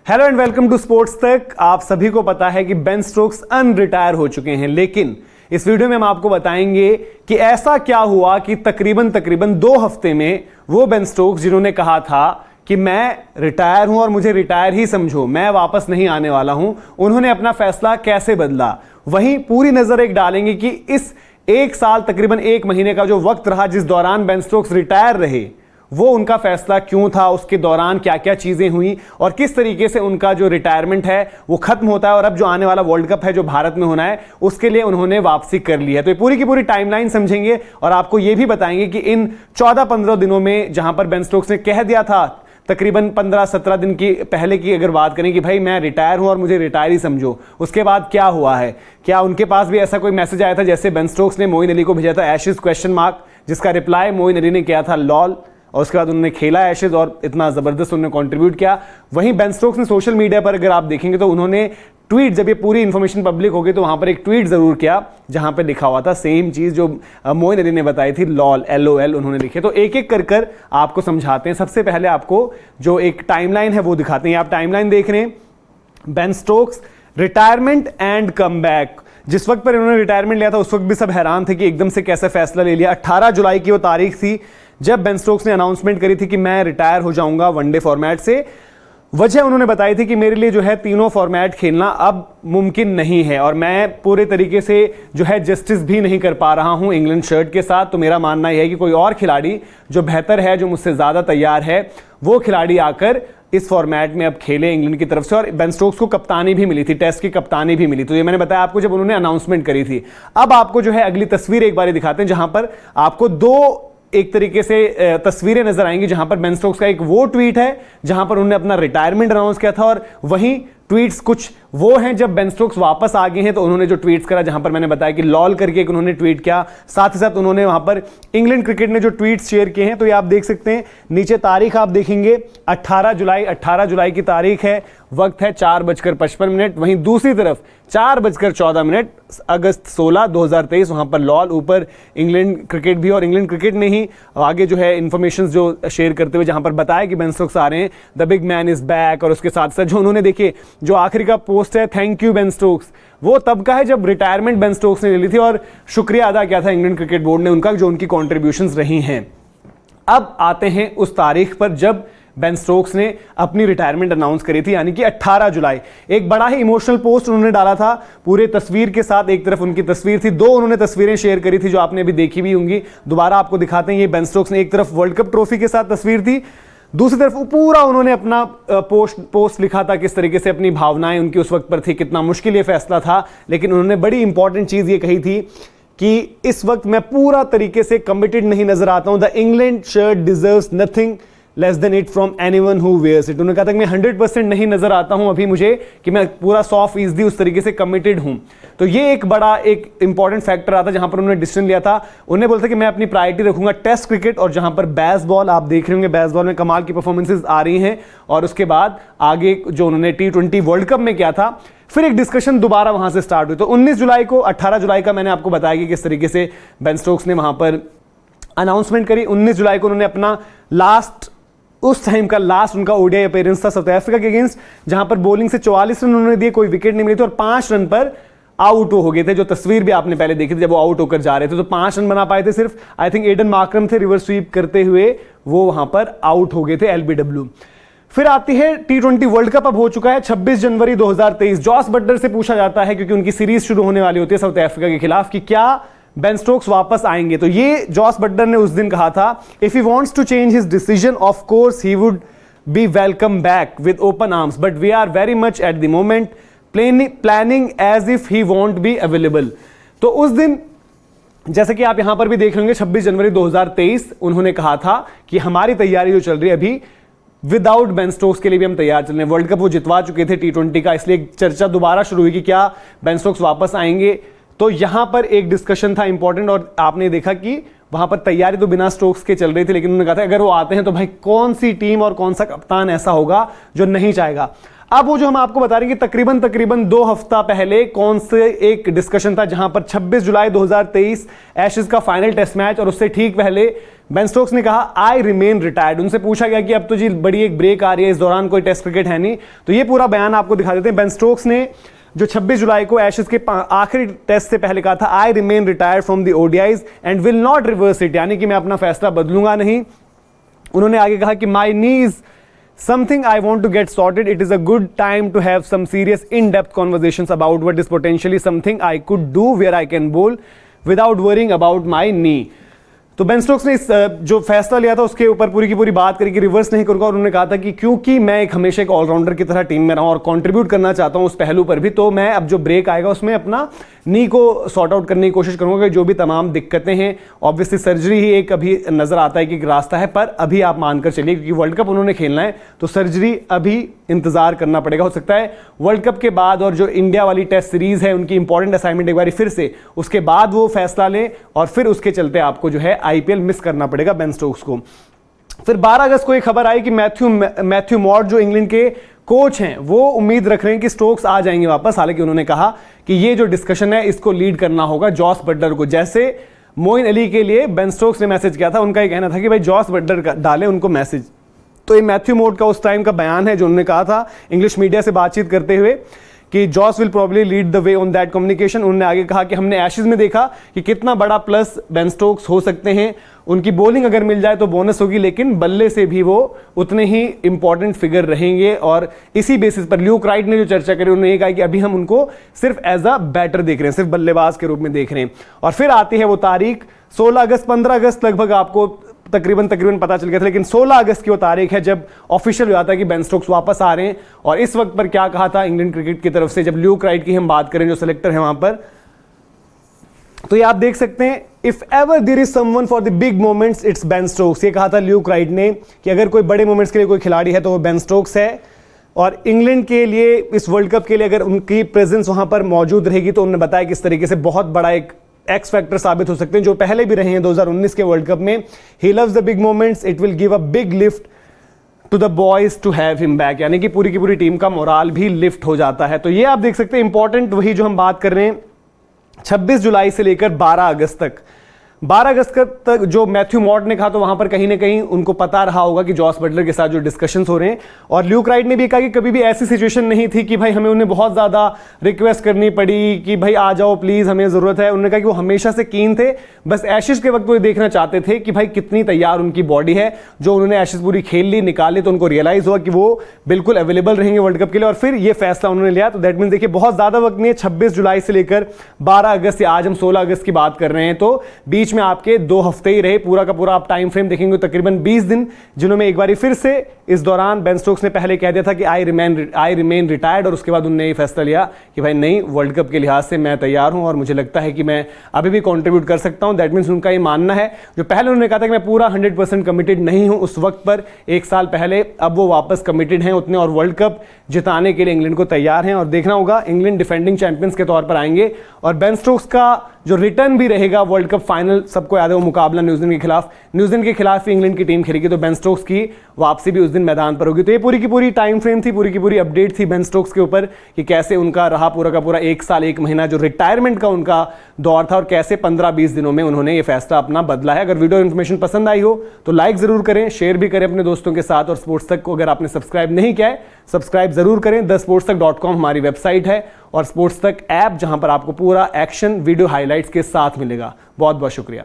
Hello and welcome to sports Tak. आप सभी को पता है कि बेन स्टोक्स अनरिटायर हो चुके हैं, लेकिन इस वीडियो में हम आपको बताएंगे कि ऐसा क्या हुआ कि तकरीबन 2 हफ्ते में वो बेन स्टोक्स जिन्होंने कहा था कि मैं रिटायर हूं और मुझे रिटायर ही समझो, मैं वापस नहीं आने वाला हूं, उन्होंने अपना फैसला कैसे बदला। वहीं पूरी नजर एक डालेंगे कि इस 1 साल तकरीबन 1 महीने का जो वक्त रहा जिस दौरान बेन स्टोक्स रिटायर रहे, वो उनका फैसला क्यों था, उसके दौरान क्या क्या चीजें हुई और किस तरीके से उनका जो रिटायरमेंट है वो खत्म होता है और अब जो आने वाला वर्ल्ड कप है जो भारत में होना है उसके लिए उन्होंने वापसी कर ली है। तो ये पूरी की पूरी टाइमलाइन समझेंगे और आपको ये भी बताएंगे कि इन 14-15 दिनों में जहां पर बेन स्टोक्स ने कह दिया था तकरीबन 15-17 दिन की पहले की अगर बात करें कि भाई मैं रिटायर हूं और मुझे रिटायर ही समझो, उसके बाद क्या हुआ है, क्या उनके पास भी ऐसा कोई मैसेज आया था जैसे बेन स्टोक्स ने मोइन अली को भेजा था एशेज क्वेश्चन मार्क, जिसका रिप्लाई मोइन अली ने किया था लॉल, और उसके बाद उन्होंने खेला एशेज और इतना जबरदस्त उन्होंने कंट्रीब्यूट किया। वहीं बेन स्टोक्स ने सोशल मीडिया पर अगर आप देखेंगे तो उन्होंने ट्वीट, जब ये पूरी इंफॉर्मेशन पब्लिक हो गई तो वहां पर एक ट्वीट जरूर किया जहां पे लिखा हुआ था सेम चीज जो मोइन अली ने बताई थी, लॉल LOL उन्होंने लिखे। तो एक एक कर आपको समझाते हैं। सबसे पहले आपको जो एक टाइमलाइन है वो दिखाते हैं। आप टाइमलाइन देख रहे हैं, Ben Stokes retirement and comeback. जिस वक्त पर इन्होंने रिटायरमेंट लिया था उस वक्त भी सब हैरान थे कि एकदम से कैसे फैसला ले लिया। 18 जुलाई की वो तारीख थी जब बेन स्टोक्स ने अनाउंसमेंट करी थी कि मैं रिटायर हो जाऊंगा वनडे फॉर्मेट से। वजह उन्होंने बताई थी कि मेरे लिए जो है तीनों फॉर्मेट खेलना अब मुमकिन नहीं है और मैं पूरे तरीके से जो है जस्टिस भी नहीं कर पा रहा हूं इंग्लैंड शर्ट के साथ। तो मेरा मानना यह है कि कोई और खिलाड़ी जो बेहतर है, जो मुझसे ज्यादा तैयार है, वो खिलाड़ी आकर इस फॉर्मेट में अब खेले इंग्लैंड की तरफ से। और बेन स्टोक्स को कप्तानी भी मिली थी, टेस्ट की कप्तानी भी मिली। तो ये मैंने बताया आपको जब उन्होंने अनाउंसमेंट करी थी। अब आपको जो है अगली तस्वीर एक बार दिखाते हैं जहां पर आपको 2 एक तरीके से तस्वीरें नजर आएंगी जहां पर बेन स्टोक्स का एक वो ट्वीट है जहां पर उन्होंने अपना रिटायरमेंट अनाउंस किया था और वहीं ट्वीट्स कुछ वो हैं जब बेन स्टोक्स वापस आ गए हैं तो उन्होंने जो ट्वीट्स करा, जहां पर मैंने बताया कि लॉल करके एक उन्होंने ट्वीट किया। साथ ही साथ उन्होंने वहां पर इंग्लैंड क्रिकेट ने जो ट्वीट्स शेयर किए हैं तो ये आप देख सकते हैं। नीचे तारीख आप देखेंगे 18 जुलाई की तारीख है, वक्त है 4:55। वहीं दूसरी तरफ 4:14 अगस्त 16, 2023 वहां पर लॉल, ऊपर इंग्लैंड क्रिकेट भी। और इंग्लैंड क्रिकेट ने ही आगे जो है इंफॉर्मेशन जो शेयर करते हुए जहां पर बताया कि बेन स्टोक्स आ रहे हैं, the big man is back. और उसके साथ साथ जो उन्होंने देखिए जो आखिरी का पोस्ट है, थैंक यू बेन स्टोक्स, वो तब का है जब रिटायरमेंट बेन स्टोक्स ने ले ली थी और शुक्रिया अदा किया था इंग्लैंड क्रिकेट बोर्ड ने उनका, जो उनकी कॉन्ट्रीब्यूशंस रही हैं। अब आते हैं उस तारीख पर जब बेन स्टोक्स ने अपनी रिटायरमेंट अनाउंस करी थी, यानी कि 18 जुलाई। एक बड़ा ही इमोशनल पोस्ट उन्होंने डाला था पूरे तस्वीर के साथ। एक तरफ उनकी तस्वीर थी, 2 उन्होंने तस्वीरें शेयर करी थी जो आपने अभी देखी भी होंगी। दोबारा आपको दिखाते हैं। ये बेन स्टोक्स ने एक तरफ वर्ल्ड कप ट्रॉफी के साथ तस्वीर थी, दूसरी तरफ पूरा उन्होंने अपना पोस्ट लिखा था, किस तरीके से अपनी भावनाएं उनकी उस वक्त पर थी, कितना मुश्किल ये फैसला था। लेकिन उन्होंने बड़ी इंपॉर्टेंट चीज ये कही थी कि इस वक्त मैं पूरा तरीके से कमिटेड नहीं नजर आता हूं। The England shirt deserves nothing less than it from anyone who wears it. उन्होंने कहा था कि मैं 100% नहीं नजर आता हूं अभी मुझे कि मैं पूरा 100% उस तरीके से कमिटेड हूं। तो ये एक बड़ा एक इंपॉर्टेंट फैक्टर आता जहां पर उन्होंने डिसीजन लिया था। उन्हें बोलता कि मैं अपनी प्रायोरिटी रखूंगा टेस्ट क्रिकेट, और जहां पर बेसबॉल आप देख रहे होंगे, बेसबॉल में कमाल की परफॉर्मेंसेज आ रही हैं। और उसके बाद आगे जो उन्होंने T20 वर्ल्ड कप में किया था, फिर एक डिस्कशन दोबारा वहां से स्टार्ट हुई। तो 19 जुलाई को, 18 जुलाई का मैंने आपको बताया कि किस तरीके से बेन स्टोक्स ने वहां पर अनाउंसमेंट करी। 19 जुलाई को उन्होंने अपना उस टाइम का लास्ट उनका ओडीआई अपीयरेंस था साउथ अफ्रीका के अगेंस्ट, जहां पर बॉलिंग से 44 रन उन्होंने दिए, कोई विकेट नहीं मिली थी और 5 रन पर आउट हो गए थे। जो तस्वीर भी आपने पहले देखी थी जब वो आउट होकर जा रहे थे, तो 5 रन बना पाए थे सिर्फ। आई थिंक एडन मार्करम थे रिवर्स स्वीप करते हुए, वो वहां पर आउट हो गए थे, LBW। फिर आती है T20 वर्ल्ड कप, अब हो चुका है 26 जनवरी 2023। जॉस बटलर से पूछा जाता है, क्योंकि उनकी सीरीज शुरू होने वाली होती है साउथ अफ्रीका के खिलाफ, कि क्या बेन स्टोक्स वापस आएंगे। तो ये जॉस बटलर ने उस दिन कहा था, if he wants to change his decision of course he would be welcome back with open arms, but we are very much at the moment planning as if he won't be available। तो उस दिन जैसे कि आप यहां पर भी देख लेंगे 26 जनवरी 2023 उन्होंने कहा था कि हमारी तैयारी जो चल रही है अभी विदाउट बेन स्टोक्स के लिए भी हम तैयार चल रहे हैं। वर्ल्ड कप वो जितवा चुके थे T20 का, इसलिए चर्चा दोबारा शुरू हुई कि क्या बेन स्टोक्स वापस आएंगे। तो यहां पर एक डिस्कशन था इंपॉर्टेंट, और आपने देखा कि वहां पर तैयारी तो बिना स्टोक्स के चल रही थी, लेकिन उन्होंने कहा था अगर वो आते हैं तो भाई कौन सी टीम और कौन सा कप्तान ऐसा होगा जो नहीं चाहेगा। अब वो जो हम आपको बता रहे हैं कि तकरीबन 2 हफ्ता पहले कौन से एक डिस्कशन था जहां पर 26 जुलाई 2023 एशेज का फाइनल टेस्ट मैच, और उससे ठीक पहले बेन स्टोक्स ने कहा आई रिमेन रिटायर्ड। उनसे पूछा गया कि अब तो जी बड़ी एक ब्रेक आ रही है, इस दौरान कोई टेस्ट क्रिकेट है नहीं, तो ये पूरा बयान आपको दिखा देते हैं। बेन स्टोक्स ने जो 26 जुलाई को एशेज के आखिरी टेस्ट से पहले कहा था I remain retired from the ODIs and will not reverse it, यानी कि मैं अपना फैसला बदलूंगा नहीं। उन्होंने आगे कहा कि माई नी is something I want to get sorted. It is a good time to have some serious in-depth conversations about what is potentially something I could do where I can bowl without worrying about my knee. तो Ben Stokes ने इस जो फैसला लिया था उसके ऊपर पूरी की पूरी बात करी कि रिवर्स नहीं करूंगा, और उन्होंने कहा था कि क्योंकि मैं एक हमेशा एक ऑलराउंडर की तरह टीम में रहा हूं और कंट्रीब्यूट करना चाहता हूं उस पहलू पर भी, तो मैं अब जो ब्रेक आएगा उसमें अपना नी को सॉर्ट आउट करने की कोशिश करूंगा। जो भी तमाम दिक्कतें हैं, ऑब्वियसली सर्जरी ही एक अभी नजर आता है कि एक रास्ता है, पर अभी आप मानकर चलिए क्योंकि वर्ल्ड कप उन्होंने खेलना है तो सर्जरी अभी इंतजार करना पड़ेगा। हो सकता है वर्ल्ड कप के बाद और जो इंडिया वाली टेस्ट सीरीज है उनकी इंपॉर्टेंट असाइनमेंट एक बार फिर से उसके बाद वो फैसला लें, और फिर उसके चलते आपको जो है आईपीएल मिस करना पड़ेगा बेन स्टोक्स को। फिर 12 अगस्त को एक खबर आई कि मैथ्यू मॉड जो इंग्लैंड के कोच हैं वो उम्मीद रख रहे हैं कि स्टोक्स आ जाएंगे वापस। हालांकि उन्होंने कहा कि ये जो डिस्कशन है इसको लीड करना होगा जॉस बटलर को, जैसे मोइन अली के लिए बेन स्टोक्स ने मैसेज किया था। उनका ये कहना था कि भाई जॉस बटलर डालें उनको मैसेज। तो ये मैथ्यू मॉड का उस टाइम का बयान है जो उन्होंने कहा था इंग्लिश मीडिया से बातचीत करते हुए कि Jos will probably lead the way on that communication. उन्होंने आगे कहा कि हमने एशेज में देखा कि कितना बड़ा प्लस बेन स्टोक्स हो सकते हैं, उनकी बॉलिंग अगर मिल जाए तो बोनस होगी, लेकिन बल्ले से भी वो उतने ही इंपॉर्टेंट फिगर रहेंगे। और इसी बेसिस पर ल्यूक राइट ने जो चर्चा करी उन्होंने ये कहा कि अभी हम उनको सिर्फ एज अ बैटर देख रहे हैं, सिर्फ बल्लेबाज के रूप में देख रहे हैं। और फिर आती है वो तारीख 16 अगस्त, 15 अगस्त लगभग आपको तकरीबन पता चल गया था, लेकिन 16 अगस्त की वो तारीख है जब ऑफिशियल हुआ था कि बेन स्टोक्स वापस आ रहे हैं। और इस वक्त पर क्या कहा था इंग्लैंड क्रिकेट की तरफ से, जब ल्यूक राइट की हम बात करें जो सिलेक्टर है वहां पर, तो ये आप देख सकते हैं if ever there is someone for the big moments it's Ben Stokes. ये कहा था ल्यूक राइट ने कि अगर कोई बड़े मोमेंट्स के लिए कोई खिलाड़ी है तो वो बेन स्टोक्स है। और इंग्लैंड के लिए इस वर्ल्ड कप के लिए अगर उनकी प्रेजेंस वहां पर मौजूद रहेगी तो उन्होंने बताया किस तरीके से बहुत बड़ा एक एक्स फैक्टर साबित हो सकते हैं, जो पहले भी रहे हैं 2019 के वर्ल्ड कप में। He loves the big moments, it will give a big lift to the boys to have him back, यानी कि पूरी की पूरी टीम का मोराल भी लिफ्ट हो जाता है। तो ये आप देख सकते हैं इंपॉर्टेंट वही जो हम बात कर रहे हैं 26 जुलाई से लेकर 12 अगस्त तक। 12 अगस्त तक जो मैथ्यू मॉड ने कहा तो वहां पर कहीं ना कहीं उनको पता रहा होगा कि जॉस बटलर के साथ जो डिस्कशंस हो रहे हैं। और ल्यूक राइट ने भी कहा कि कभी भी ऐसी सिचुएशन नहीं थी कि भाई हमें उन्हें बहुत ज़्यादा रिक्वेस्ट करनी पड़ी कि भाई आ जाओ प्लीज़ हमें ज़रूरत है। उन्होंने कहा कि वो हमेशा से कीन थे, बस एशेज के वक्त वो देखना चाहते थे कि भाई कितनी तैयार उनकी बॉडी है। जो उन्होंने एशेज पूरी खेल ली, निकाली, तो उनको रियलाइज़ हुआ कि वो बिल्कुल अवेलेबल रहेंगे वर्ल्ड कप के लिए, और फिर ये फैसला उन्होंने लिया। तो दैट मीन देखिए बहुत ज़्यादा वक्त नहीं है, 26 जुलाई से लेकर 12 अगस्त या आज हम 16 अगस्त की बात कर रहे हैं, तो बीच में आपके 2 हफ्ते ही रहे। पूरा का पूरा आप टाइम फ्रेम देखेंगे तकरीबन 20 दिन, जिन्होंने एक बार फिर से इस दौरान बेन स्टोक्स ने पहले कह दिया था कि आई रिमेन रिटायर्ड, और उसके बाद उन्होंने ये फैसला लिया कि भाई नहीं, वर्ल्ड कप के लिहाज से मैं तैयार हूं और मुझे लगता है कि मैं अभी भी कंट्रीब्यूट कर सकता हूं। दैट मीन्स उनका ये मानना है, जो पहले उन्होंने कहा था कि मैं पूरा 100% कमिटेड नहीं हूं उस वक्त पर 1 साल पहले, अब वो वापस कमिटेड हैं उतने और वर्ल्ड कप जिताने के लिए इंग्लैंड को तैयार हैं। और देखना होगा, इंग्लैंड डिफेंडिंग चैंपियंस के तौर पर आएंगे और बेन स्टोक्स का जो रिटर्न भी रहेगा वर्ल्ड कप फाइनल, सबको याद है वो मुकाबला न्यूजीलैंड के खिलाफ, न्यूजीलैंड के खिलाफ ही इंग्लैंड की टीम खेलेगी, तो बेन स्टोक्स की वापसी भी उस दिन मैदान पर होगी। तो ये पूरी की पूरी टाइम फ्रेम थी, पूरी की पूरी अपडेट थी बेन स्टोक्स के ऊपर कि कैसे उनका रहा पूरा का पूरा 1 साल 1 महीना जो रिटायरमेंट का उनका दौर था, और कैसे 15-20 दिनों में उन्होंने ये फैसला अपना बदला है। अगर वीडियो इन्फॉर्मेशन पसंद आई हो तो लाइक जरूर करें, शेयर भी करें अपने दोस्तों के साथ, और स्पोर्ट्स तक को अगर आपने सब्सक्राइब नहीं किया है सब्सक्राइब जरूर करें। thesportstach.com हमारी वेबसाइट है, और स्पोर्ट्स तक ऐप जहां पर आपको पूरा एक्शन वीडियो हाइलाइट्स के साथ मिलेगा। बहुत बहुत शुक्रिया।